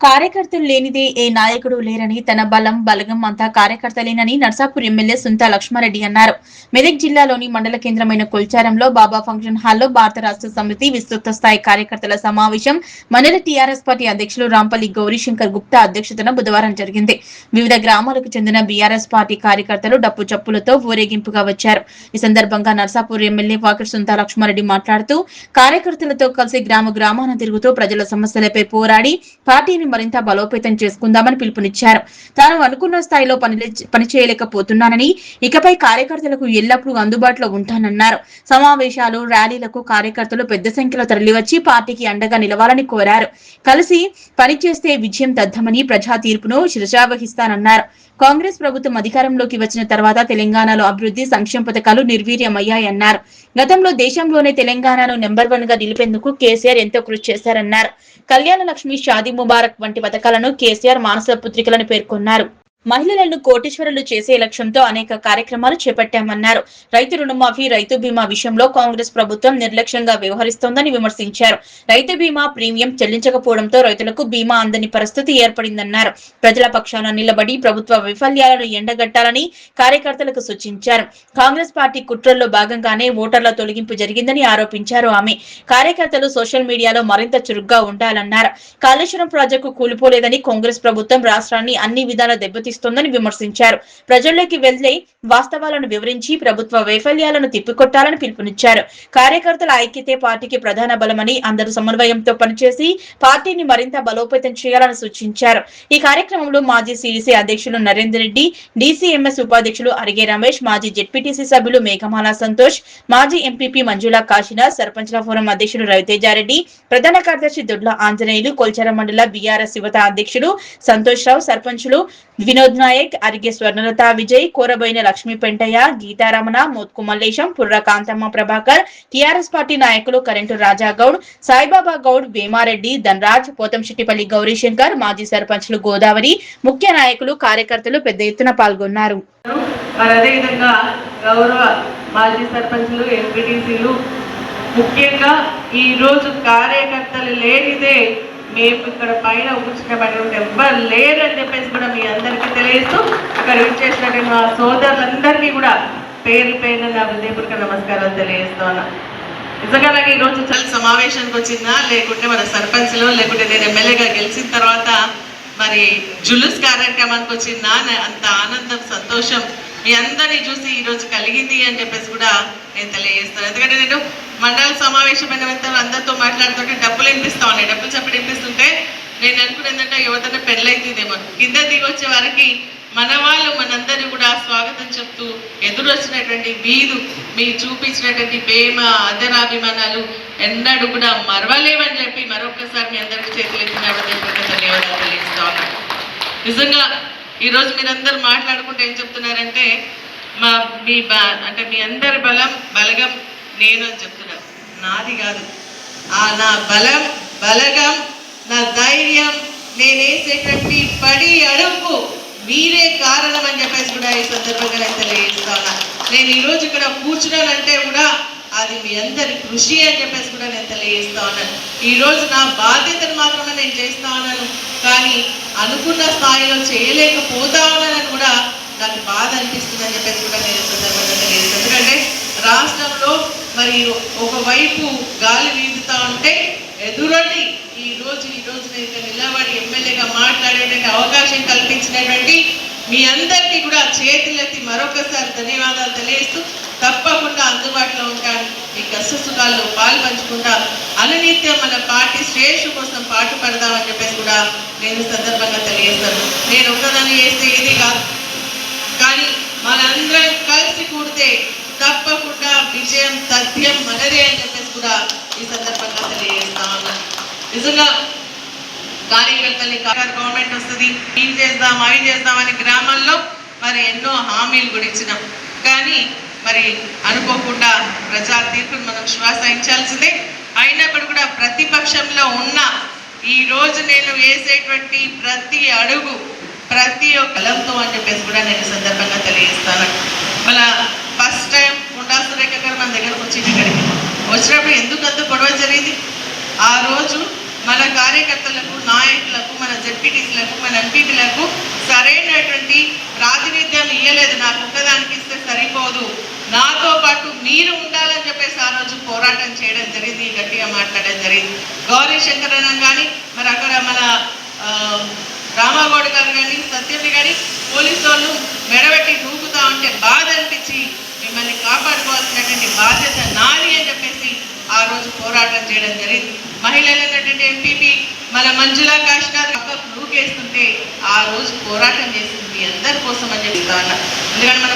కార్యకర్తలు లేనిదే ఏ నాయకుడు లేరని, తన బలం, బలగం అంతా కార్యకర్తలేనని నర్సాపూర్ ఎమ్మెల్యే సుంతా లక్ష్మారెడ్డి అన్నారు. మెదక్ జిల్లాలోని మండల కేంద్రమైన కొల్చారంలో బాబా ఫంక్షన్ హాల్లో భారత రాష్ట్ర సమితి విస్తృత స్థాయి కార్యకర్తల సమావేశం మండల టీఆర్ఎస్ పార్టీ అధ్యక్షులు రాంపల్లి గౌరీశంకర్ గుప్తా అధ్యక్షతన బుధవారం జరిగింది. వివిధ గ్రామాలకు చెందిన బీఆర్ఎస్ పార్టీ కార్యకర్తలు డప్పు చప్పులతో ఊరేగింపుగా వచ్చారు. ఈ సందర్భంగా నర్సాపూర్ ఎమ్మెల్యే వాకర్ సుంతా లక్ష్మారెడ్డి మాట్లాడుతూ, కార్యకర్తలతో కలిసి గ్రామాన తిరుగుతూ ప్రజల సమస్యలపై పోరాడి పార్టీని మరింత బలోపేతం చేసుకుందామని పిలుపునిచ్చారు. తాను అనుకున్న స్థాయిలో పనిచేయలేకపోతున్నానని, ఇకపై కార్యకర్తలకు ఎల్లప్పుడూ అందుబాటులో ఉంటానన్నారు. సమావేశాలు, ర్యాలీలకు కార్యకర్తలు పెద్ద సంఖ్యలో తరలివచ్చి పార్టీకి అండగా నిలవాలని కోరారు. కలిసి పనిచేస్తే విజయం తథ్యమని, ప్రజా తీర్పును శిరసావహిస్తానన్నారు. కాంగ్రెస్ ప్రభుత్వం అధికారంలోకి వచ్చిన తర్వాత తెలంగాణలో అభివృద్ధి, సంక్షేమ పథకాలు నిర్వీర్యమయ్యాయన్నారు. గతంలో దేశంలోనే తెలంగాణను నెంబర్ 1 గా నిలిపేందుకు కేసీఆర్ ఎంతో కృషి చేశారన్నారు. కళ్యాణ లక్ష్మి, షాదీ ముబారక్ వంటి పథకాలను కేసీఆర్ మానస పుత్రికలను పేర్కొన్నారు. మహిళలను కోటీశ్వరులు చేసే లక్ష్యంతో అనేక కార్యక్రమాలు చేపట్టామన్నారు. రైతు రుణమాఫీ, రైతు బీమా విషయంలో కాంగ్రెస్ ప్రభుత్వం నిర్లక్ష్యంగా వ్యవహరిస్తోందని విమర్శించారు. రైతు బీమా ప్రీమియం చెల్లించకపోవడంతో రైతులకు బీమా అందని పరిస్థితి ఏర్పడిందన్నారు. ప్రజల పక్షాన నిలబడి ప్రభుత్వ వైఫల్యాలను ఎండగట్టాలని కార్యకర్తలకు సూచించారు. కాంగ్రెస్ పార్టీ కుట్రల్లో భాగంగానే ఓటర్ల తొలగింపు జరిగిందని ఆరోపించారు. ఆమె కార్యకర్తలు సోషల్ మీడియాలో మరింత చురుగ్గా ఉండాలన్నారు. కాళేశ్వరం ప్రాజెక్టు కూలిపోలేదని, కాంగ్రెస్ ప్రభుత్వం రాష్ట్రాన్ని అన్ని విధాలా దెబ్బతీస్తుందని విమర్శించారు. ప్రజల్లోకి వెళ్లి వాస్తవాలను వివరించి ప్రభుత్వ వైఫల్యాలను తిప్పికొట్టాలని పిలుపునిచ్చారు. కార్యకర్తల ఐక్యతే పార్టీకి ప్రధాన బలమని, అందరూ సమన్వయంతో పనిచేసి పార్టీని మరింత బలోపేతం చేయాలని సూచించారు. ఈ కార్యక్రమంలో మాజీ సిడిసి అధ్యక్షులు నరేందర్ రెడ్డి, డీసీఎంఎస్ ఉపాధ్యక్షులు అరిగే రమేష్, మాజీ జెడ్పీటీసీ సభ్యులు మేఘమాల సంతోష్, మాజీ ఎంపీపీ మంజులా కాశీనాథ్, సర్పంచ్ల ఫోరం అధ్యక్షుడు రవితేజారెడ్డి, ప్రధాన కార్యదర్శి దొడ్ల ఆంజనేయులు, కొల్చార మండల బీఆర్ఎస్ యువత అధ్యక్షుడు సంతోష్ రావు, సర్పంచులు వినోద్ నాయక్, అరిగే స్వర్ణలత విజయ్, కోరబోయిన లక్ష్మీ పెంటయ్య, గీతారమణ, మోత్కు మల్లేశం, పుర్ర కాంతమ్మ ప్రభాకర్, టీఆర్ఎస్ పార్టీ నాయకులు కరెంటు రాజాగౌడ్, సాయిబాబా గౌడ్, భీమారెడ్డి, ధనరాజ్, పోతంశెట్టిపల్లి గౌరీశంకర్, మాజీ సర్పంచ్లు గోదావరి, ముఖ్య నాయకులు, కార్యకర్తలు పెద్ద ఎత్తున పాల్గొన్నారు. అదేవిధంగా గౌరవ మాజీ సర్పంచ్లు, ఎంపీటీసీలు, ముఖ్యంగా ఈ రోజు కార్యకర్తలు లేనిదే మేము ఇక్కడ పైన కూర్చున్నటువంటి ఎవ్వరు లేరని చెప్పేసి కూడా మీ అందరికీ తెలియజేస్తూ ఇక్కడ విచ్చేసినటువంటి మా సోదరులందరినీ కూడా పేరు పేరున నా హృదయపూర్వక నమస్కారాలు తెలియజేస్తూ ఉన్నా. నిజంగా నాకు ఈరోజు చాలా సమావేశానికి వచ్చిందా, లేకుంటే మన సర్పంచ్లో, లేకుంటే నేను ఎమ్మెల్యేగా గెలిచిన తర్వాత మరి జులుస్ కార్యక్రమానికి వచ్చిందా, అంత ఆనందం, సంతోషం మీ అందరినీ చూసి ఈరోజు కలిగింది అని చెప్పేసి కూడా నేను తెలియజేస్తాను. ఎందుకంటే నేను మండల సమావేశమైన అందరితో మాట్లాడుతుంటే డబ్బులు వినిపిస్తా ఉన్నాయి. డబ్బులు చెప్పి వినిపిస్తుంటే నేను అనుకునేందంటే యువతనే పెళ్ళైతుందేమో. కింద దిగి వచ్చే వారికి మన వాళ్ళు మనందరినీ కూడా స్వాగతం చెప్తూ ఎదురు వచ్చినటువంటి వీధు మీరు చూపించినటువంటి ప్రేమ, ఆదరాభిమానాలు ఎన్నడూ కూడా మరవలేవని చెప్పి మరొకసారి మీ అందరికీ చేతులు ఎత్తిన ధన్యవాదాలు తెలియజేస్తా ఉన్నాను. నిజంగా ఈరోజు మీరందరూ మాట్లాడుకుంటే ఏం చెప్తున్నారంటే మీ అందరి బలగం నేను అని చెప్తున్నారు. నాది కాదు, నా బలగం, నా ధైర్యం, నేనేసేటువంటి పడి అడుగు మీరే కారణం అని చెప్పేసి కూడా ఈ సందర్భంగా నేను తెలియజేస్తా ఉన్నా. నేను ఈరోజు ఇక్కడ కూర్చున్నానంటే కూడా అది మీ అందరి కృషి అని చెప్పేసి కూడా నేను తెలియజేస్తా ఉన్నాను. ఈరోజు నా బాధ్యతను మాత్రమే నేను చేస్తా ఉన్నాను, కానీ అనుకున్న స్థాయిలో చేయలేకపోతా ఉన్నానని కూడా నాకు బాధ అనిపిస్తుందని చెప్పేసి కూడా నేను సందర్భంగా తెలియజేస్తాను. ఎందుకంటే రాష్ట్రంలో మరి ఒకవైపు గాలి వీగుతా ఉంటే ఎదురని ఈ రోజు నేను నిలబడి ఎమ్మెల్యేగా మాట్లాడేటువంటి అవకాశం కల్పించినటువంటి మీ అందరికీ కూడా చేతులెత్తి మరొకసారి ధన్యవాదాలు తెలియజేస్తూ తప్పకుండా అందుబాటులో ఉంటాను. మీ కష్ట సుఖాల్లో పాలు పంచుకుంటా అనునిత్యం మన పార్టీ శ్రేయస్సు కోసం పాటు పడదామని చెప్పేసి కూడా నేను సందర్భంగా తెలియజేస్తాను. నేను ఒక్కదాన్ని చేస్తే ఇది కాదు, కానీ మనందరం కలిసి కూడితే తప్పకుండా విజయం తథ్యం మనదే అని చెప్పేసి కూడా ఈ సందర్భంగా తెలియజేస్తా ఉన్నాను. నిజంగా కార్యకర్తల్ని గవర్నమెంట్ వస్తుంది, ఇవి చేద్దాం అవి చేద్దామని గ్రామాల్లో మరి ఎన్నో హామీలు కూడా ఇచ్చినాం. కానీ మరి అనుకోకుండా ప్రజా తీర్పును మనం శ్వాసించాల్సిందే. అయినప్పుడు కూడా ప్రతిపక్షంలో ఉన్న ఈ రోజు నేను వేసేటువంటి ప్రతి అడుగు ప్రతి ఒక్క బలంతో అని చెప్పేసి కూడా నేను సందర్భంగా తెలియజేస్తాను. మళ్ళా ఫస్ట్ టైం గుండా సురేఖ గారు మన దగ్గరకు వచ్చింది. ఇక్కడికి వచ్చినప్పుడు ఎందుకంత గొడవ జరిగింది? ఆ రోజు మన కార్యకర్తలకు, నాయకులకు, మన జెడ్పీటీసీలకు, మన ఎంపీపీలకు సరైనటువంటి ప్రాతినిధ్యం ఇవ్వలేదు. నాకు ఒక్కదానికి ఇస్తే సరిపోదు, నాతో పాటు మీరు ఉండాలని చెప్పేసి ఆ రోజు పోరాటం చేయడం జరిగింది, గట్టిగా మాట్లాడడం జరిగింది. గౌరీ శంకరన్న కానీ, మరి అక్కడ మన రామగౌడ్ గారు కానీ, సత్యమి కానీ పోలీసు వాళ్ళు మెడబెట్టి దూకుతా ఉంటే బాధ అనిపించి మిమ్మల్ని కాపాడుకోవాల్సినటువంటి బాధ్యత నాది అని చెప్పేసి ఆ రోజు పోరాటం చేయడం జరిగింది. మహిళలైనటువంటి ఎంపీపీ మన మంజులా కాశీనాథ్ దూకేస్తుంటే ఆ రోజు పోరాటం చేసింది మీ అందరి కోసం అని చెప్తా ఉన్నా. ఎందుకంటే మన